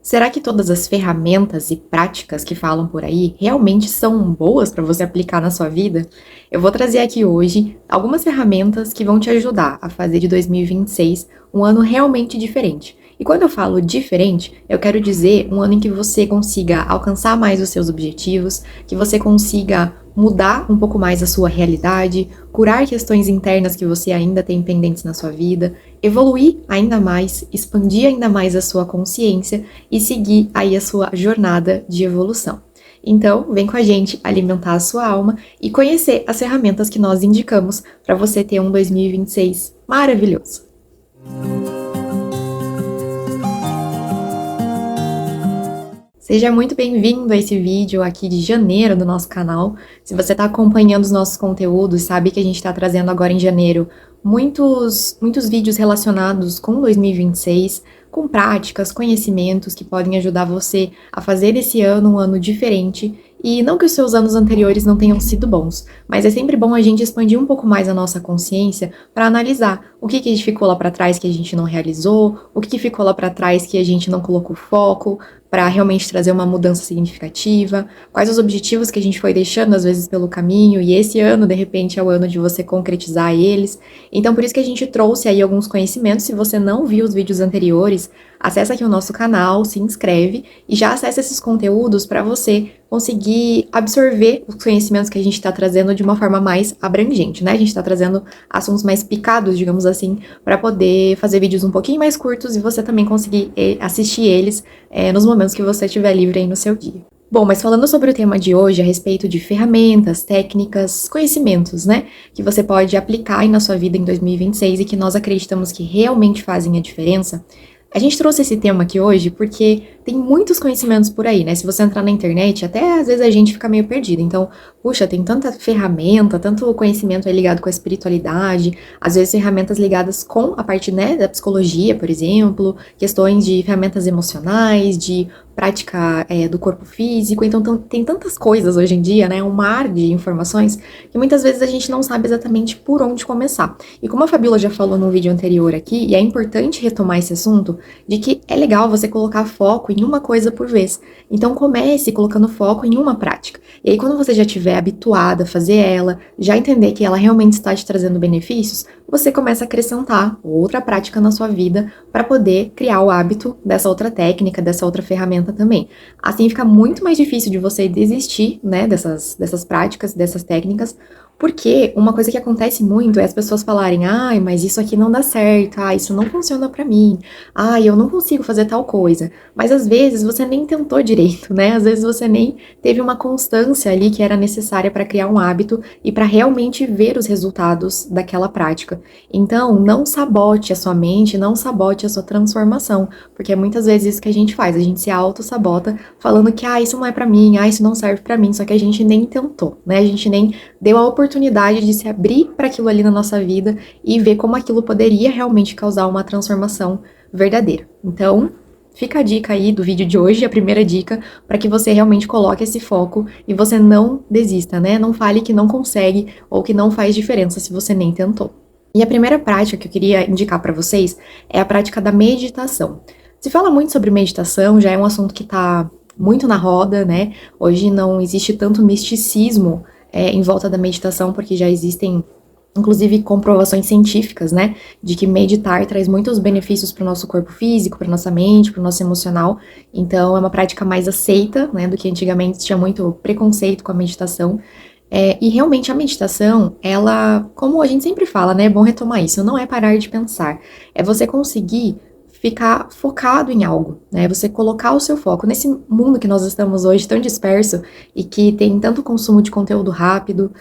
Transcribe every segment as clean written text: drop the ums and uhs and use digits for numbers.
Será que todas as ferramentas e práticas que falam por aí realmente são boas para você aplicar na sua vida? Eu vou trazer aqui hoje algumas ferramentas que vão te ajudar a fazer de 2026 um ano realmente diferente. E quando eu falo diferente, eu quero dizer um ano em que você consiga alcançar mais os seus objetivos, que você consiga mudar um pouco mais a sua realidade, curar questões internas que você ainda tem pendentes na sua vida, evoluir ainda mais, expandir ainda mais a sua consciência e seguir aí a sua jornada de evolução. Então, vem com a gente alimentar a sua alma e conhecer as ferramentas que nós indicamos para você ter um 2026 maravilhoso. Seja muito bem-vindo a esse vídeo aqui de janeiro do nosso canal. Se você está acompanhando os nossos conteúdos, sabe que a gente está trazendo agora em janeiro muitos vídeos relacionados com 2026, com práticas, conhecimentos que podem ajudar você a fazer desse ano um ano diferente. E não que os seus anos anteriores não tenham sido bons, mas é sempre bom a gente expandir um pouco mais a nossa consciência para analisar o que ficou lá para trás que a gente não realizou, o que ficou lá para trás que a gente não colocou foco, para realmente trazer uma mudança significativa, quais os objetivos que a gente foi deixando às vezes pelo caminho, e esse ano, de repente, é o ano de você concretizar eles. Então, por isso que a gente trouxe aí alguns conhecimentos. Se você não viu os vídeos anteriores, acessa aqui o nosso canal, se inscreve e já acessa esses conteúdos para você conseguir absorver os conhecimentos que a gente está trazendo de uma forma mais abrangente, né? A gente está trazendo assuntos mais picados, digamos assim, para poder fazer vídeos um pouquinho mais curtos e você também conseguir assistir eles nos momentos que você estiver livre aí no seu dia. Bom, mas falando sobre o tema de hoje, a respeito de ferramentas, técnicas, conhecimentos, né, que você pode aplicar aí na sua vida em 2026 e que nós acreditamos que realmente fazem a diferença, a gente trouxe esse tema aqui hoje porque tem muitos conhecimentos por aí, né? Se você entrar na internet, até às vezes a gente fica meio perdido. Então, puxa, tem tanta ferramenta, tanto conhecimento aí ligado com a espiritualidade, às vezes ferramentas ligadas com a parte, né, da psicologia, por exemplo, questões de ferramentas emocionais, de prática do corpo físico. Então, tem tantas coisas hoje em dia, né? Um mar de informações que muitas vezes a gente não sabe exatamente por onde começar. E como a Fabiola já falou no vídeo anterior aqui, e é importante retomar esse assunto, de que é legal você colocar foco em uma coisa por vez. Então comece colocando foco em uma prática. E aí quando você já estiver habituada a fazer ela, já entender que ela realmente está te trazendo benefícios, você começa a acrescentar outra prática na sua vida para poder criar o hábito dessa outra técnica, dessa outra ferramenta também. Assim fica muito mais difícil de você desistir, né, dessas práticas, dessas técnicas, porque uma coisa que acontece muito é as pessoas falarem: ai, mas isso aqui não dá certo, isso não funciona pra mim, eu não consigo fazer tal coisa. Mas às vezes você nem tentou direito, né? Às vezes você nem teve uma constância ali que era necessária para criar um hábito e para realmente ver os resultados daquela prática. Então, não sabote a sua mente, não sabote a sua transformação, porque é muitas vezes isso que a gente faz, a gente se auto-sabota falando que isso não é pra mim, isso não serve pra mim, só que a gente nem tentou, né? A gente nem deu a oportunidade de se abrir para aquilo ali na nossa vida e ver como aquilo poderia realmente causar uma transformação verdadeira. Então, fica a dica aí do vídeo de hoje, a primeira dica, para que você realmente coloque esse foco e você não desista, né? Não fale que não consegue ou que não faz diferença se você nem tentou. E a primeira prática que eu queria indicar para vocês é a prática da meditação. Se fala muito sobre meditação, já é um assunto que tá muito na roda, né? Hoje não existe tanto misticismo em volta da meditação, porque já existem, inclusive, comprovações científicas, né, de que meditar traz muitos benefícios para o nosso corpo físico, para nossa mente, para o nosso emocional. Então, é uma prática mais aceita, né, do que antigamente tinha muito preconceito com a meditação. E realmente a meditação, ela, como a gente sempre fala, né, é bom retomar isso, não é parar de pensar, é você conseguir ficar focado em algo, né? Você colocar o seu foco nesse mundo que nós estamos hoje tão disperso e que tem tanto consumo de conteúdo rápido.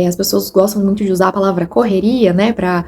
As pessoas gostam muito de usar a palavra correria, né? Para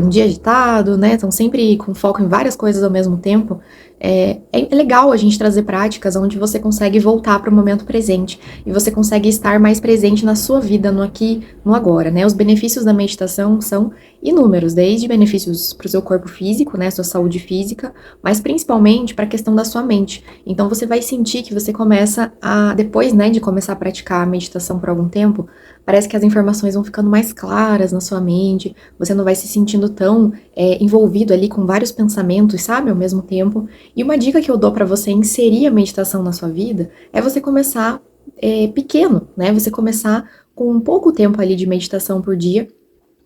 um dia agitado, né? Estão sempre com foco em várias coisas ao mesmo tempo. É legal a gente trazer práticas onde você consegue voltar para o momento presente e você consegue estar mais presente na sua vida, no aqui, no agora, né? Os benefícios da meditação são inúmeros, desde benefícios para o seu corpo físico, né? Sua saúde física, mas principalmente para a questão da sua mente. Então você vai sentir que você começa depois, né, de começar a praticar a meditação por algum tempo, parece que as informações vão ficando mais claras na sua mente, você não vai se sentindo tão envolvido ali com vários pensamentos, sabe, ao mesmo tempo. E uma dica que eu dou para você inserir a meditação na sua vida é você começar pequeno, né? Você começar com um pouco tempo ali de meditação por dia,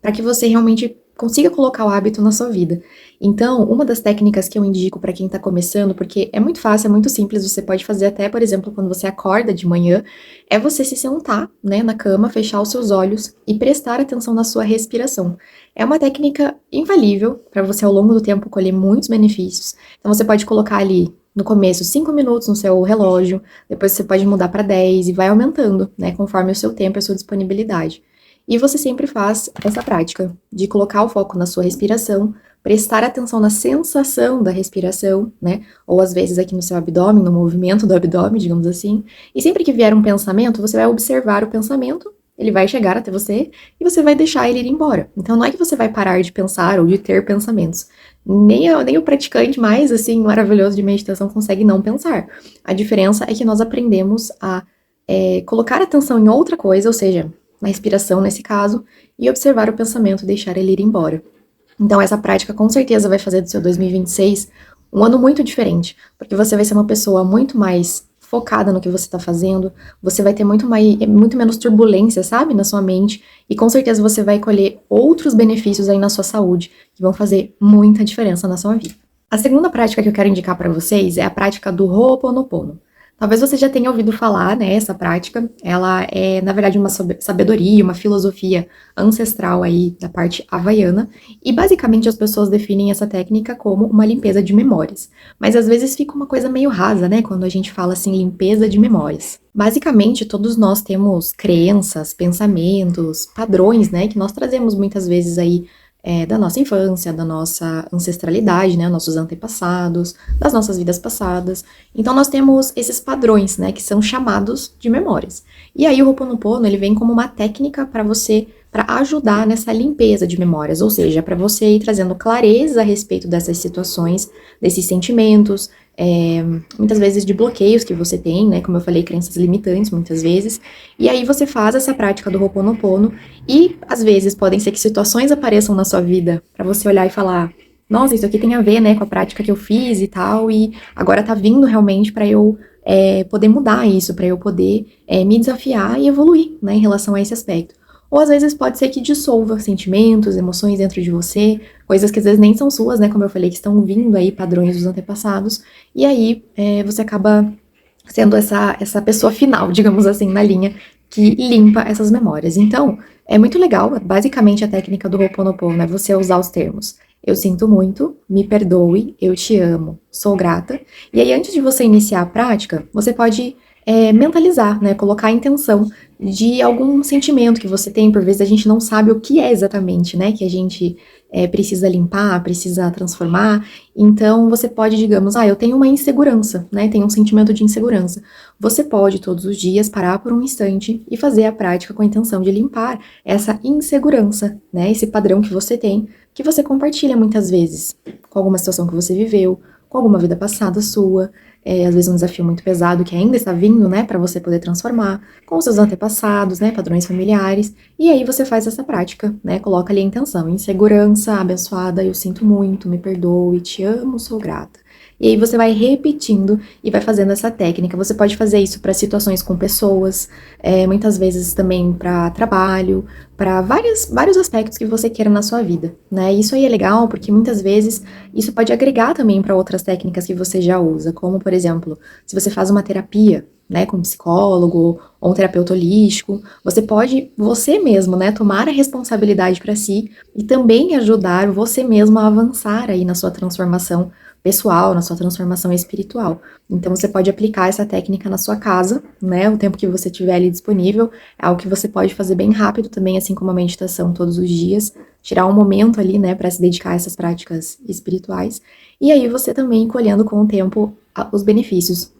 para que você realmente consiga colocar o hábito na sua vida. Então, uma das técnicas que eu indico para quem está começando, porque é muito fácil, é muito simples, você pode fazer até, por exemplo, quando você acorda de manhã, é você se sentar, né, na cama, fechar os seus olhos e prestar atenção na sua respiração. É uma técnica infalível para você ao longo do tempo colher muitos benefícios. Então, você pode colocar ali no começo 5 minutos no seu relógio, depois você pode mudar para 10 e vai aumentando, né, conforme o seu tempo e a sua disponibilidade. E você sempre faz essa prática de colocar o foco na sua respiração, prestar atenção na sensação da respiração, né? Ou às vezes aqui no seu abdômen, no movimento do abdômen, digamos assim. E sempre que vier um pensamento, você vai observar o pensamento, ele vai chegar até você e você vai deixar ele ir embora. Então não é que você vai parar de pensar ou de ter pensamentos. Nem o praticante mais, assim, maravilhoso de meditação consegue não pensar. A diferença é que nós aprendemos a colocar atenção em outra coisa, ou seja, na respiração nesse caso, e observar o pensamento e deixar ele ir embora. Então essa prática com certeza vai fazer do seu 2026 um ano muito diferente, porque você vai ser uma pessoa muito mais focada no que você está fazendo, você vai ter muito menos turbulência, sabe, na sua mente, e com certeza você vai colher outros benefícios aí na sua saúde, que vão fazer muita diferença na sua vida. A segunda prática que eu quero indicar para vocês é a prática do Ho'oponopono. Talvez você já tenha ouvido falar, né, essa prática, ela é, na verdade, uma sabedoria, uma filosofia ancestral aí da parte havaiana, e basicamente as pessoas definem essa técnica como uma limpeza de memórias. Mas às vezes fica uma coisa meio rasa, né, quando a gente fala assim, limpeza de memórias. Basicamente, todos nós temos crenças, pensamentos, padrões, né, que nós trazemos muitas vezes aí da nossa infância, da nossa ancestralidade, né, nossos antepassados, das nossas vidas passadas. Então nós temos esses padrões, né, que são chamados de memórias. E aí o Ho'oponopono, ele vem como uma técnica para ajudar nessa limpeza de memórias, ou seja, para você ir trazendo clareza a respeito dessas situações, desses sentimentos, muitas vezes de bloqueios que você tem, né, como eu falei, crenças limitantes muitas vezes, e aí você faz essa prática do Ho'oponopono e às vezes podem ser que situações apareçam na sua vida para você olhar e falar, nossa, isso aqui tem a ver, né, com a prática que eu fiz e tal, e agora tá vindo realmente para eu poder mudar isso, para eu poder me desafiar e evoluir, né, em relação a esse aspecto. Ou às vezes pode ser que dissolva sentimentos, emoções dentro de você, coisas que às vezes nem são suas, né? Como eu falei, que estão vindo aí, padrões dos antepassados, e aí você acaba sendo essa pessoa final, digamos assim, na linha, que limpa essas memórias. Então, é muito legal, basicamente a técnica do Ho'oponopono é você usar os termos eu sinto muito, me perdoe, eu te amo, sou grata. E aí, antes de você iniciar a prática, você pode mentalizar, né? Colocar a intenção de algum sentimento que você tem, por vezes a gente não sabe o que é exatamente, né? Que a gente precisa limpar, precisa transformar. Então, você pode, digamos, eu tenho uma insegurança, né? Tenho um sentimento de insegurança. Você pode, todos os dias, parar por um instante e fazer a prática com a intenção de limpar essa insegurança, né? Esse padrão que você tem, que você compartilha muitas vezes com alguma situação que você viveu, com alguma vida passada sua, às vezes um desafio muito pesado que ainda está vindo, né, para você poder transformar, com os seus antepassados, né, padrões familiares, e aí você faz essa prática, né, coloca ali a intenção, insegurança, abençoada, eu sinto muito, me perdoe, te amo, sou grata. E aí você vai repetindo e vai fazendo essa técnica. Você pode fazer isso para situações com pessoas, muitas vezes também para trabalho, para vários aspectos que você queira na sua vida, né? Isso aí é legal porque muitas vezes isso pode agregar também para outras técnicas que você já usa, como por exemplo, se você faz uma terapia, né, com um psicólogo ou um terapeuta holístico, você pode, você mesmo, né, tomar a responsabilidade para si e também ajudar você mesmo a avançar aí na sua transformação pessoal, na sua transformação espiritual. Então você pode aplicar essa técnica na sua casa, né, o tempo que você tiver ali disponível, é algo que você pode fazer bem rápido também, assim como a meditação todos os dias, tirar um momento ali, né, para se dedicar a essas práticas espirituais, e aí você também colhendo com o tempo os benefícios.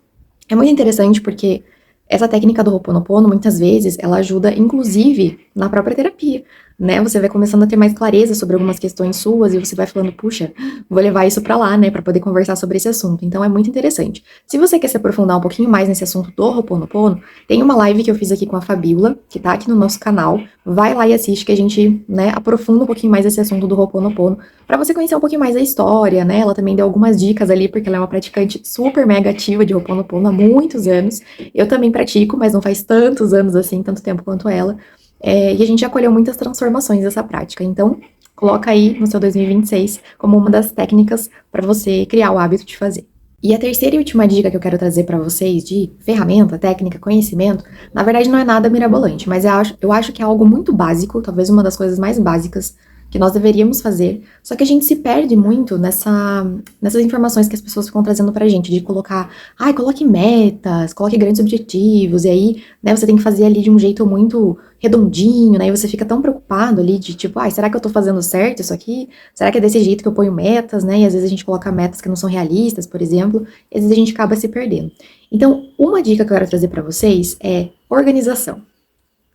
É muito interessante porque essa técnica do Ho'oponopono, muitas vezes, ela ajuda, inclusive, na própria terapia. né? Você vai começando a ter mais clareza sobre algumas questões suas e você vai falando, puxa, vou levar isso pra lá, né, pra poder conversar sobre esse assunto. Então é muito interessante. Se você quer se aprofundar um pouquinho mais nesse assunto do Ho'oponopono, tem uma live que eu fiz aqui com a Fabíola, que tá aqui no nosso canal. Vai lá e assiste que a gente, né, aprofunda um pouquinho mais esse assunto do Ho'oponopono, pra você conhecer um pouquinho mais a história, né? Ela também deu algumas dicas ali, porque ela é uma praticante super mega ativa de Ho'oponopono há muitos anos. Eu também pratico, mas não faz tantos anos assim, tanto tempo quanto ela. E a gente já colheu muitas transformações dessa prática. Então, coloca aí no seu 2026 como uma das técnicas para você criar o hábito de fazer. E a terceira e última dica que eu quero trazer para vocês de ferramenta, técnica, conhecimento, na verdade não é nada mirabolante, mas eu acho que é algo muito básico, talvez uma das coisas mais básicas que nós deveríamos fazer, só que a gente se perde muito nessas informações que as pessoas ficam trazendo pra gente, de colocar, coloque metas, coloque grandes objetivos, e aí, né, você tem que fazer ali de um jeito muito redondinho, né, e você fica tão preocupado ali de tipo, será que eu tô fazendo certo isso aqui? Será que é desse jeito que eu ponho metas, né, e às vezes a gente coloca metas que não são realistas, por exemplo, e às vezes a gente acaba se perdendo. Então, uma dica que eu quero trazer pra vocês é organização.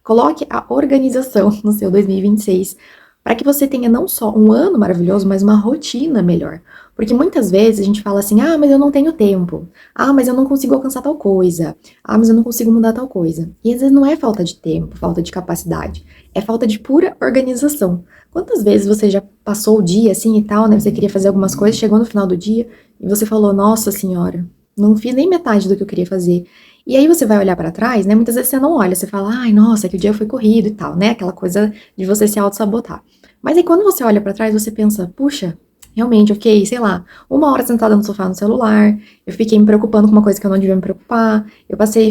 Coloque a organização no seu 2026, para que você tenha não só um ano maravilhoso, mas uma rotina melhor. Porque muitas vezes a gente fala assim, mas eu não tenho tempo. Mas eu não consigo alcançar tal coisa. Mas eu não consigo mudar tal coisa. E às vezes não é falta de tempo, falta de capacidade. É falta de pura organização. Quantas vezes você já passou o dia assim e tal, né? Você queria fazer algumas coisas, chegou no final do dia e você falou, nossa senhora, não fiz nem metade do que eu queria fazer. E aí você vai olhar pra trás, né? Muitas vezes você não olha, você fala, nossa, que o dia foi corrido e tal, né? Aquela coisa de você se auto-sabotar. Mas aí quando você olha pra trás, você pensa, puxa, realmente, eu fiquei, sei lá, 1 hora sentada no sofá no celular, eu fiquei me preocupando com uma coisa que eu não devia me preocupar, eu passei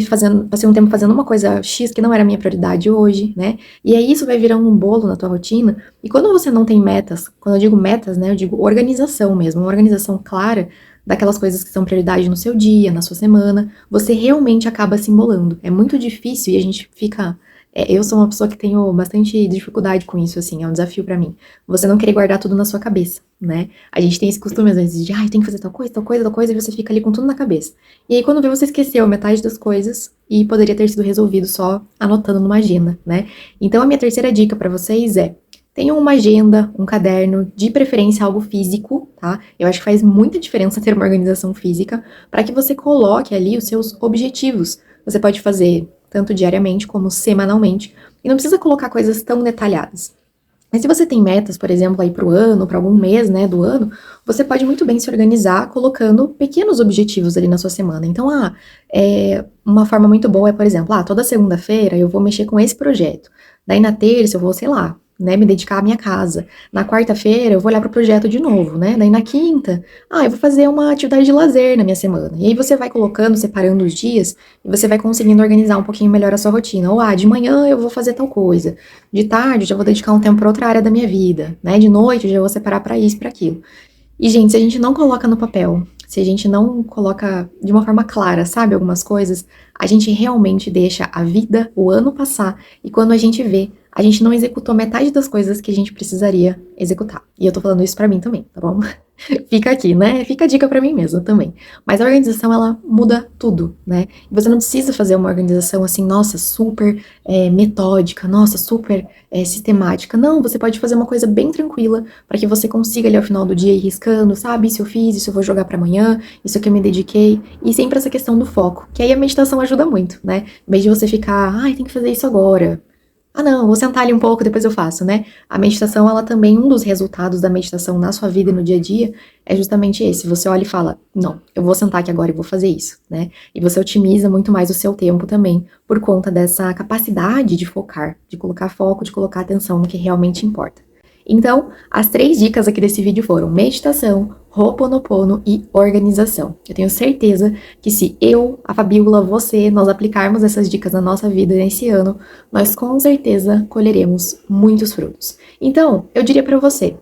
um tempo fazendo uma coisa X que não era a minha prioridade hoje, né? E aí isso vai virando um bolo na tua rotina, e quando você não tem metas, quando eu digo metas, né, eu digo organização mesmo, uma organização clara daquelas coisas que são prioridade no seu dia, na sua semana, você realmente acaba se embolando. É muito difícil e a gente fica... eu sou uma pessoa que tenho bastante dificuldade com isso, assim, é um desafio pra mim. Você não querer guardar tudo na sua cabeça, né? A gente tem esse costume, às vezes, de, tem que fazer tal coisa, tal coisa, tal coisa, e você fica ali com tudo na cabeça. E aí, quando vê, você esqueceu metade das coisas e poderia ter sido resolvido só anotando numa agenda, né? Então, a minha terceira dica pra vocês é: tenham uma agenda, um caderno, de preferência algo físico, tá? Eu acho que faz muita diferença ter uma organização física para que você coloque ali os seus objetivos. Você pode fazer tanto diariamente como semanalmente, e não precisa colocar coisas tão detalhadas. Mas se você tem metas, por exemplo, aí pro ano, para algum mês, né, do ano, você pode muito bem se organizar colocando pequenos objetivos ali na sua semana. Então, uma forma muito boa é, por exemplo, toda segunda-feira eu vou mexer com esse projeto. Daí na terça eu vou, sei lá, né, me dedicar à minha casa. Na quarta-feira eu vou olhar para o projeto de novo, né? Daí na quinta, eu vou fazer uma atividade de lazer na minha semana. E aí você vai colocando, separando os dias, e você vai conseguindo organizar um pouquinho melhor a sua rotina. Ou, de manhã eu vou fazer tal coisa. De tarde eu já vou dedicar um tempo para outra área da minha vida, né? De noite eu já vou separar para isso, para aquilo. E, gente, se a gente não coloca no papel, se a gente não coloca de uma forma clara, sabe, algumas coisas, a gente realmente deixa a vida, o ano passar, e quando a gente vê, a gente não executou metade das coisas que a gente precisaria executar. E eu tô falando isso pra mim também, tá bom? Fica aqui, né? Fica a dica pra mim mesma também. Mas a organização, ela muda tudo, né? E você não precisa fazer uma organização assim, nossa, super metódica, nossa, super sistemática. Não, você pode fazer uma coisa bem tranquila para que você consiga ali ao final do dia ir riscando, sabe? Isso eu fiz, isso eu vou jogar pra amanhã, isso aqui eu me dediquei. E sempre essa questão do foco, que aí a meditação ajuda muito, né? Em vez de você ficar, tem que fazer isso agora. Não, vou sentar ali um pouco, depois eu faço, né? A meditação, ela também, um dos resultados da meditação na sua vida e no dia a dia, é justamente esse. Você olha e fala, não, eu vou sentar aqui agora e vou fazer isso, né? E você otimiza muito mais o seu tempo também, por conta dessa capacidade de focar, de colocar foco, de colocar atenção no que realmente importa. Então, as 3 dicas aqui desse vídeo foram meditação, Ho'oponopono e organização. Eu tenho certeza que se eu, a Fabíola, você, nós aplicarmos essas dicas na nossa vida nesse ano, nós com certeza colheremos muitos frutos. Então, eu diria pra você,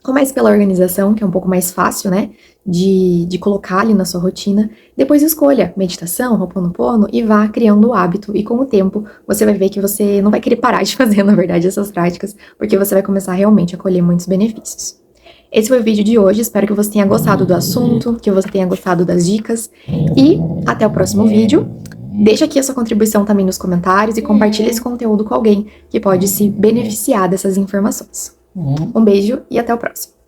comece pela organização, que é um pouco mais fácil, né, de colocar ali na sua rotina. Depois escolha meditação, Ho'oponopono e vá criando o hábito. E com o tempo, você vai ver que você não vai querer parar de fazer, na verdade, essas práticas, porque você vai começar realmente a colher muitos benefícios. Esse foi o vídeo de hoje, espero que você tenha gostado do assunto, que você tenha gostado das dicas. E até o próximo vídeo. Deixa aqui a sua contribuição também nos comentários e compartilha esse conteúdo com alguém que pode se beneficiar dessas informações. Um beijo e até o próximo.